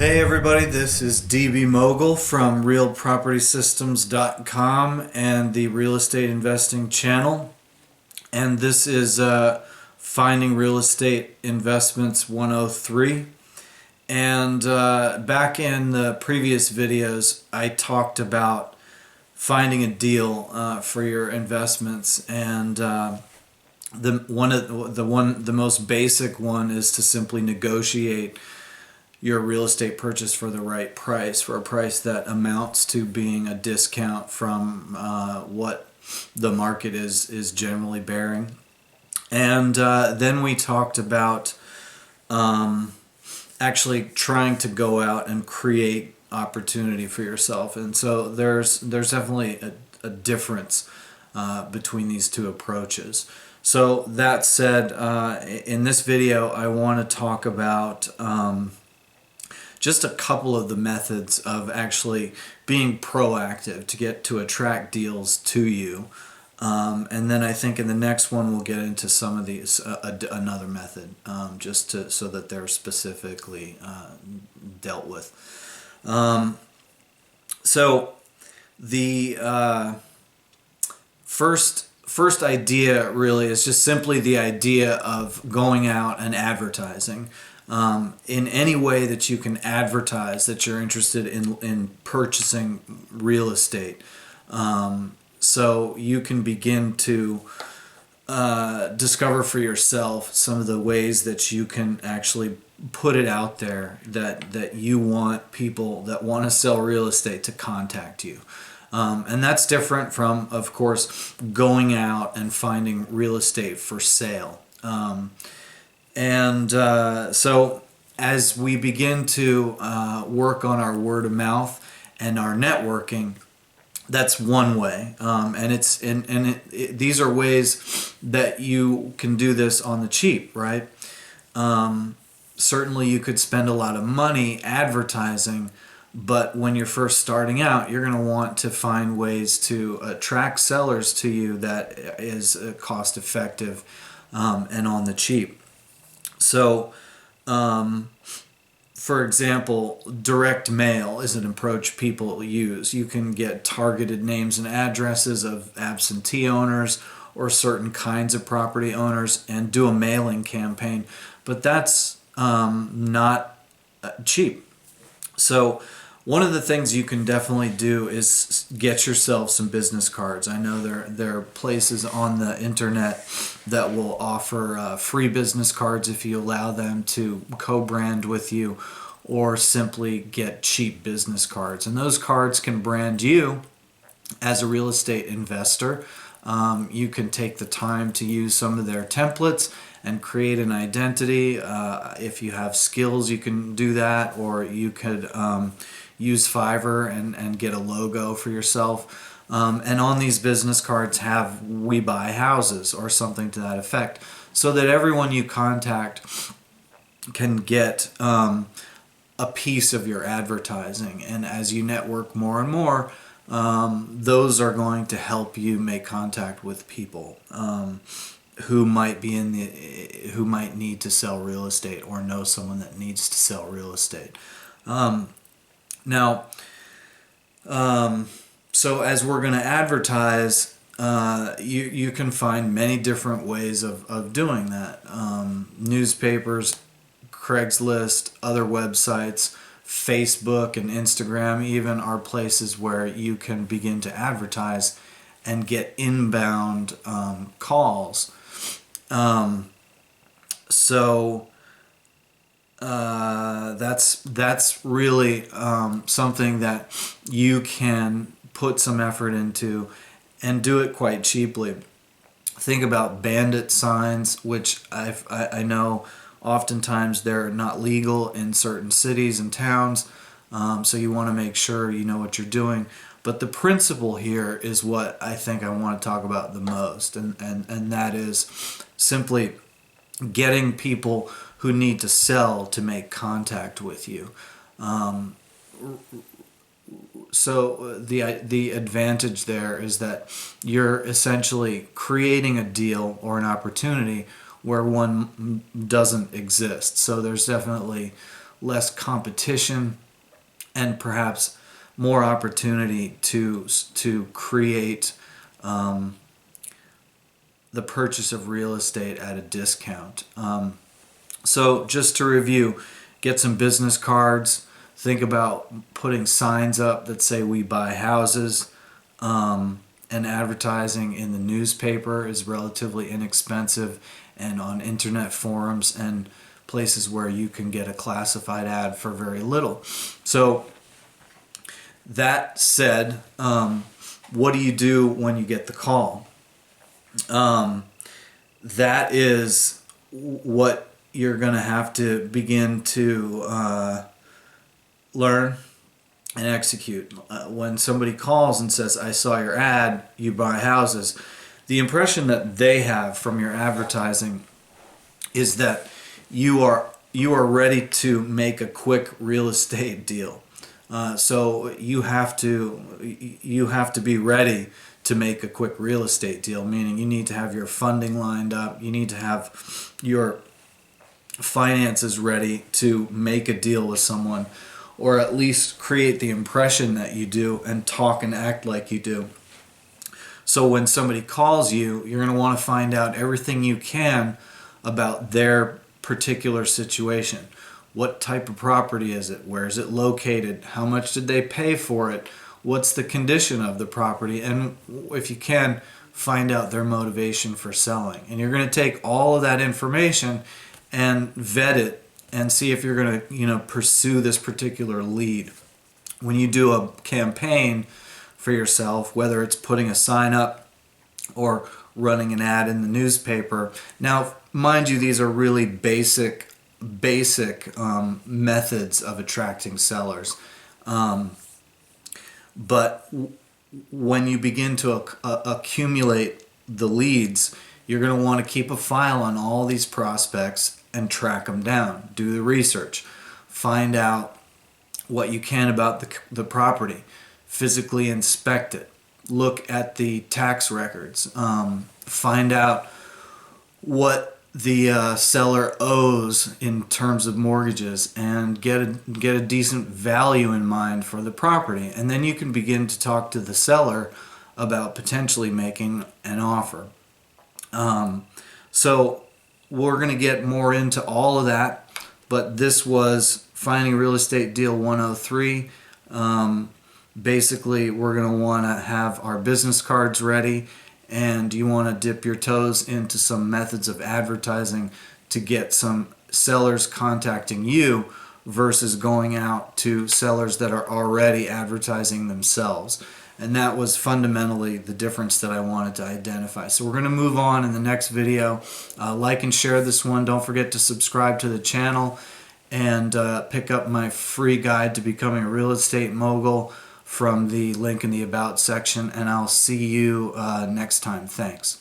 Hey everybody, this is DB Mogul from realpropertysystems.com and the Real Estate Investing channel. And this is Finding Real Estate Investments 103. And back in the previous videos, I talked about finding a deal for your investments, and the most basic one is to simply negotiate your real estate purchase for the right price, for a price that amounts to being a discount from what the market is generally bearing. And then we talked about actually trying to go out and create opportunity for yourself. And so there's definitely a difference between these two approaches. So that said, in this video I want to talk about just a couple of the methods of actually being proactive to attract deals to you. And then I think in the next one we'll get into some of these, another method, so that they're specifically dealt with. So the first idea really is just simply the idea of going out and advertising. In any way that you can advertise that you're interested in purchasing real estate. So you can begin to discover for yourself some of the ways that you can actually put it out there that you want people that want to sell real estate to contact you. And that's different from, of course, going out and finding real estate for sale. So as we begin to work on our word of mouth and our networking, that's one way. These are ways that you can do this on the cheap, right? Certainly you could spend a lot of money advertising, but when you're first starting out, you're going to want to find ways to attract sellers to you that is cost effective and on the cheap. So, for example, direct mail is an approach people use. You can get targeted names and addresses of absentee owners or certain kinds of property owners and do a mailing campaign, but that's not cheap. So one of the things you can definitely do is get yourself some business cards. I know there are places on the internet that will offer free business cards if you allow them to co-brand with you, or simply get cheap business cards. And those cards can brand you as a real estate investor. You can take the time to use some of their templates and create an identity. If you have skills, you can do that, or you could use Fiverr and get a logo for yourself. And on these business cards have "We buy houses" or something to that effect, so that everyone you contact can get a piece of your advertising. And as you network more and more, those are going to help you make contact with people who might need to sell real estate or know someone that needs to sell real estate. So as we're going to advertise, you can find many different ways of doing that. Newspapers, Craigslist, other websites, Facebook and Instagram even are places where you can begin to advertise and get inbound calls. That's really something that you can put some effort into and do it quite cheaply. Think about bandit signs, which I know oftentimes they're not legal in certain cities and towns, so you want to make sure you know what you're doing. But the principle here is what I think I want to talk about the most, and that is simply getting people who need to sell to make contact with you. So the advantage there is that you're essentially creating a deal or an opportunity where one doesn't exist. So there's definitely less competition, and perhaps more opportunity to create the purchase of real estate at a discount. So just to review, get some business cards. Think about putting signs up that say "We buy houses," and advertising in the newspaper is relatively inexpensive, and on internet forums and places where you can get a classified ad for very little. So that said, what do you do when you get the call? That is what you're going to have to begin to learn and execute. When somebody calls and says, "I saw your ad, you buy houses," the impression that they have from your advertising is that you are ready to make a quick real estate deal. So you have to be ready to make a quick real estate deal, meaning you need to have your funding lined up, you need to have your finances ready to make a deal with someone, or at least create the impression that you do and talk and act like you do. So when somebody calls you, you're going to want to find out everything you can about their particular situation. What type of property is it? Where is it located? How much did they pay for it? What's the condition of the property? And if you can, find out their motivation for selling. And you're going to take all of that information and vet it and see if you're going to, pursue this particular lead. When you do a campaign for yourself, whether it's putting a sign up or running an ad in the newspaper. Now, mind you, these are really basic methods of attracting sellers. But when you begin to accumulate the leads, you're going to want to keep a file on all these prospects and track them down. Do the research. Find out what you can about the property. Physically inspect it. Look at the tax records. Find out what the seller owes in terms of mortgages, and get a decent value in mind for the property. And then you can begin to talk to the seller about potentially making an offer. So we're going to get more into all of that, but this was Finding Real Estate Deal 103. Basically, we're going to want to have our business cards ready, and you want to dip your toes into some methods of advertising to get some sellers contacting you versus going out to sellers that are already advertising themselves. And that was fundamentally the difference that I wanted to identify. So we're going to move on in the next video. Like and share this one. Don't forget to subscribe to the channel and pick up my free guide to becoming a real estate mogul from the link in the About section. And I'll see you next time. Thanks.